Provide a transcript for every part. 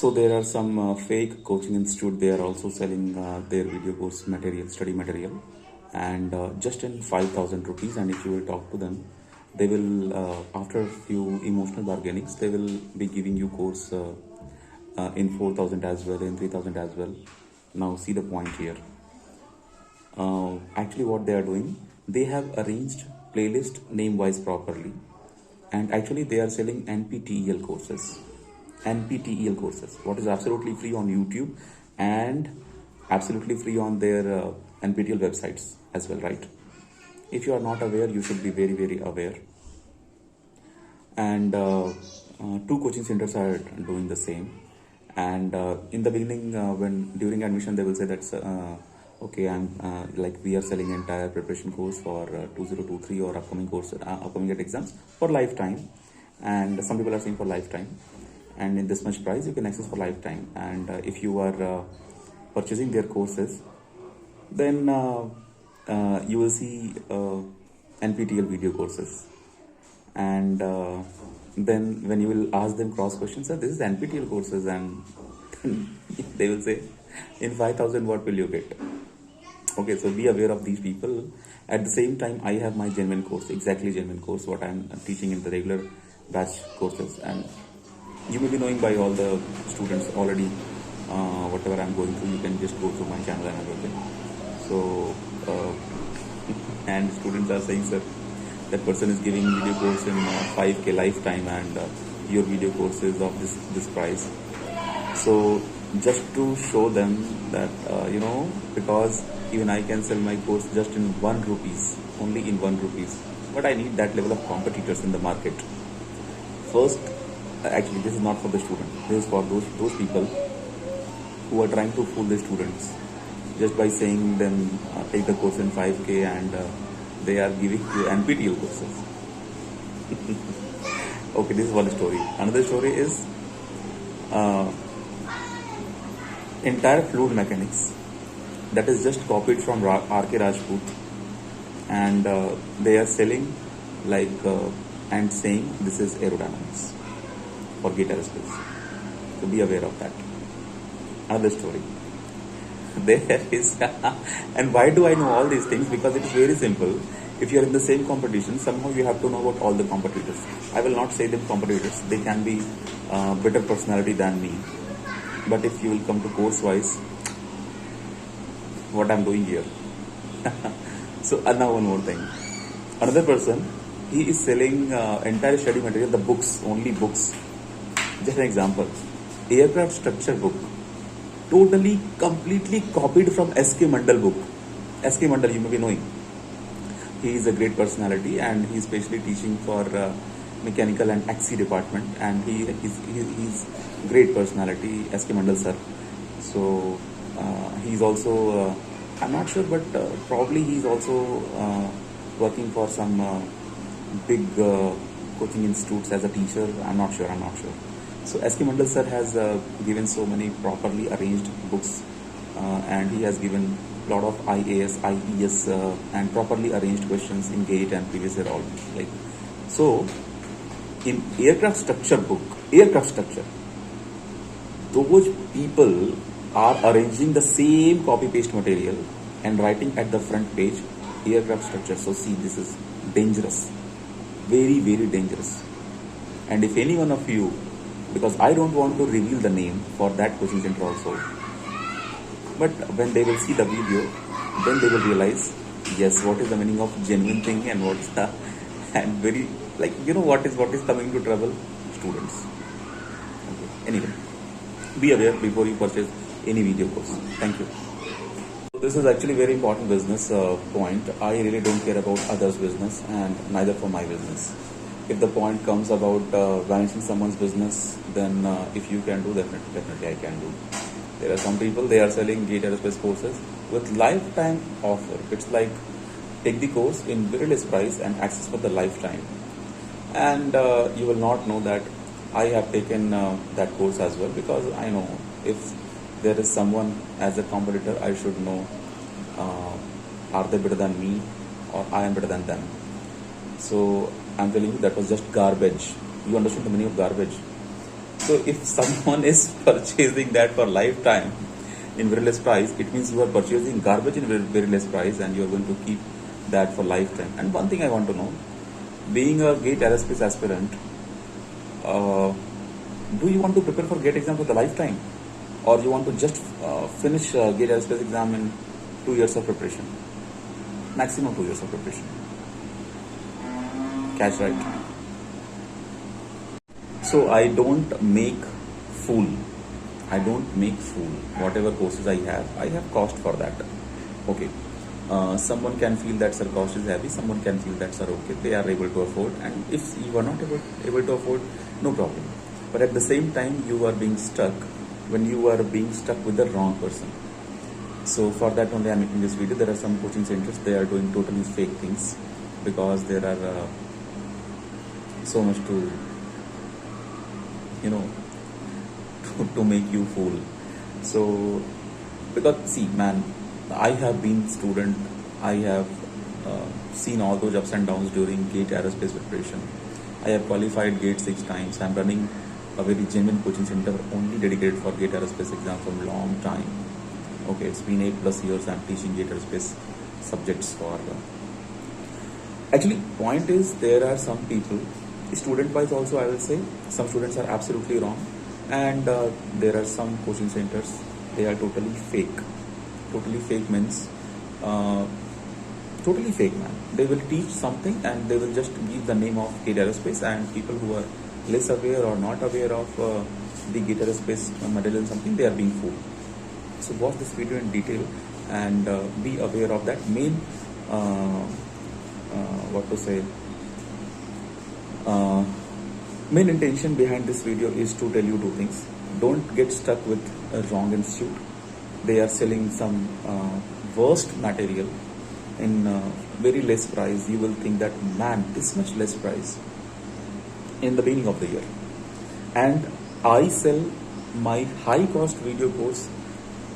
So there are some fake coaching institute. They are also selling their video course material, study material, and just in 5,000 rupees. And if you will talk to them, they will after a few emotional bargainings, they will be giving you course in 4,000 as well, in 3,000 as well. Now see the point here. Actually, what they are doing, they have arranged playlist name wise properly, and actually they are selling NPTEL courses. NPTEL courses, what is absolutely free on YouTube and absolutely free on their NPTEL websites as well, right? If you are not aware, you should be very, very aware. And two coaching centers are doing the same. And in the beginning, when during admission, they will say that's okay, I'm like we are selling entire preparation course for 2023 or upcoming course, upcoming exams for lifetime. And some people are saying for lifetime. And in this much price, you can access for lifetime. And if you are purchasing their courses, then you will see NPTEL video courses. And then when you will ask them cross questions, sir, this is NPTEL courses, and they will say, in 5,000, what will you get? Okay, so be aware of these people. At the same time, I have my genuine course, exactly genuine course, what I'm teaching in the regular batch courses. And you may be knowing by all the students already, whatever I'm going through, you can just go through my channel and everything. So, and students are saying, sir, that person is giving video course in 5K lifetime, and your video course is of this price. So just to show them that, because even I can sell my course just in 1 rupees, only in 1 rupees. But I need that level of competitors in the market. First, actually, this is not for the student. This is for those people who are trying to fool the students just by saying them take the course in 5K, and they are giving you NPTEL courses. Okay, this is one story. Another story is entire fluid mechanics that is just copied from R.K. Rajput, and they are selling like and saying this is aerodynamics for GATE Aerospace. So be aware of that. Another story. There is, and why do I know all these things? Because it is very simple. If you are in the same competition, somehow you have to know about all the competitors. I will not say them competitors. They can be better personality than me. But if you will come to course wise, what I'm doing here. So now one more thing. Another person, he is selling entire study material, the books, only books. Just an example. Aircraft structure book. Totally, completely copied from S.K. Mandal book. S.K. Mandal, you may be knowing. He is a great personality, and he is specially teaching for mechanical and axi department, and he's great personality, S.K. Mandal sir. So he's also, I'm not sure, but probably he's also working for some big coaching institutes as a teacher. I'm not sure. So S.K. Mandal sir has given so many properly arranged books, and he has given a lot of IAS, IES, and properly arranged questions in GATE and previous year all. Like, so in aircraft structure book, aircraft structure, those people are arranging the same copy paste material and writing at the front page aircraft structure. So see, this is dangerous, very, very dangerous. And if any one of you, because I don't want to reveal the name for that coaching center also, but when they will see the video, then they will realize, yes, what is the meaning of genuine thing, and what's the, and very, like, what is coming to trouble? Students. Okay. Anyway, be aware before you purchase any video course. Thank you. This is actually very important business point. I really don't care about others' business, and neither for my business. If the point comes about vanishing someone's business, then if you can do, definitely I can do. There are some people, they are selling GATE Aerospace courses with lifetime offer. It's like, take the course in very less price and access for the lifetime. And you will not know that I have taken that course as well, because I know if there is someone as a competitor, I should know, are they better than me or I am better than them. So I'm telling you, that was just garbage. You understood the meaning of garbage? So if someone is purchasing that for lifetime in very less price, it means you are purchasing garbage in very less price, and you are going to keep that for lifetime. And one thing I want to know, being a GATE aerospace aspirant, do you want to prepare for GATE exam for the lifetime, or you want to just finish GATE aerospace exam in 2 years of preparation, maximum 2 years of preparation? Catch right. So I don't make fool. I don't make fool. Whatever courses I have cost for that. Okay. Someone can feel that sir cost is heavy. Someone can feel that sir okay, they are able to afford. And if you are not able to afford, no problem. But at the same time, you are being stuck when you are being stuck with the wrong person. So for that only I am making this video. There are some coaching centers, they are doing totally fake things, because there are so much to, you know, to make you fool. So because see man, I have been student, I have seen all those ups and downs during GATE aerospace preparation. I have qualified GATE 6 times. I am running a very genuine coaching center only dedicated for GATE aerospace exam from long time. Okay, it's been 8+ years I am teaching GATE aerospace subjects for. Actually, point is, there are some people, student wise also I will say, some students are absolutely wrong, and there are some coaching centers, they are totally fake. Totally fake means totally fake man. They will teach something and they will just give the name of GATE aerospace, and people who are less aware or not aware of the GATE aerospace material and something, they are being fooled. So watch this video in detail and be aware of that main main intention behind this video is to tell you two things. Don't get stuck with a wrong institute. They are selling some worst material in very less price. You will think that, man, this much less price in the beginning of the year. And I sell my high cost video course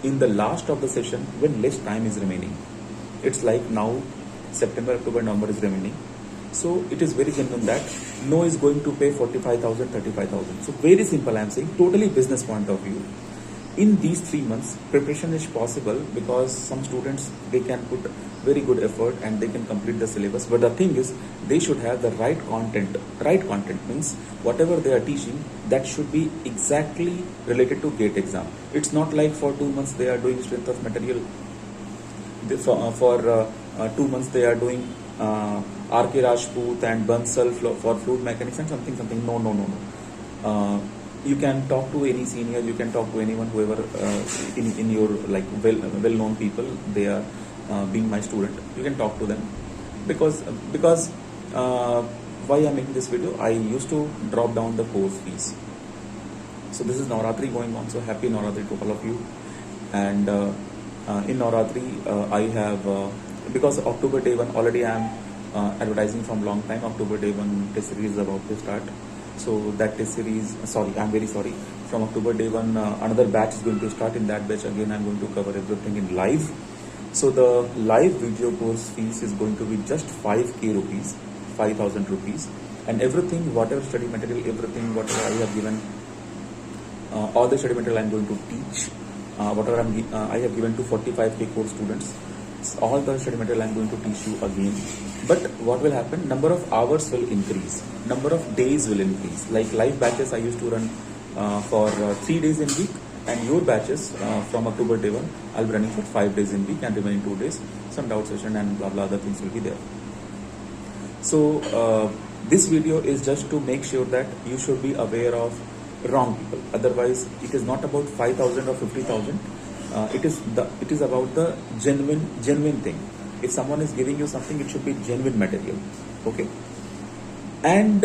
in the last of the session when less time is remaining. It's like now September, October, November is remaining. So it is very genuine that no is going to pay 45,000, 35,000. So very simple, I am saying, totally business point of view. In these 3 months, preparation is possible because some students, they can put very good effort and they can complete the syllabus. But the thing is, they should have the right content. Right content means whatever they are teaching, that should be exactly related to GATE exam. It's not like for 2 months they are doing strength of material. For 2 months they are doing R.K. Rajput and Bansal for fluid mechanics and something. No. You can talk to any senior, you can talk to anyone, whoever in your like well-known people, they are being my student. You can talk to them because why I'm making this video, I used to drop down the course fees. So this is Navratri going on, so happy Navratri to all of you. And in Navratri, I have because October day 1 already I am advertising from long time. October day 1 test series is about to start. So that test series, I'm very sorry. From October day 1, another batch is going to start. In that batch again, I'm going to cover everything in live. So the live video course fees is going to be just 5k rupees, 5,000 rupees, and everything, whatever study material, everything, whatever I have given, all the study material I'm going to teach, whatever I have given to 45k course students. All the study material I'm going to teach you again. But what will happen? Number of hours will increase. Number of days will increase. Like live batches I used to run for 3 days in week, and your batches from October day 1 I'll be running for 5 days in week, and remaining 2 days some doubt session and blah blah other things will be there. So this video is just to make sure that you should be aware of wrong people. Otherwise, it is not about 5,000 or 50,000. It is about the genuine thing. If someone is giving you something, it should be genuine material. Okay. And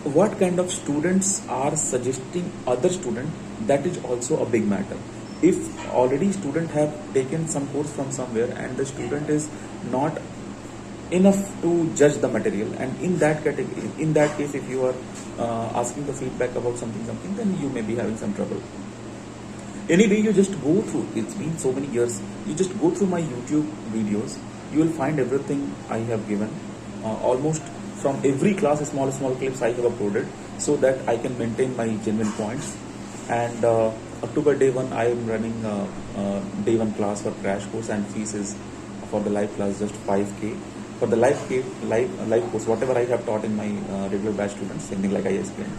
what kind of students are suggesting other student, that is also a big matter. If already student have taken some course from somewhere and the student is not enough to judge the material, and in that category, in that case, if you are asking the feedback about something, then you may be having some trouble. Anyway, you just go through, it's been so many years, you just go through my YouTube videos, you will find everything I have given, almost from every class, small clips I have uploaded. so that I can maintain my genuine points. And October day 1, I am running day 1 class for crash course, and fees is for the live class just 5k. For the live course, whatever I have taught in my regular batch students, something like I explained.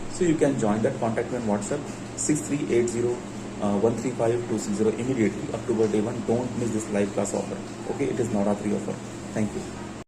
So you can join that. Contact me on WhatsApp 6380 135260 immediately. October day 1. Don't miss this live class offer. Okay, it is Navratri offer. Thank you.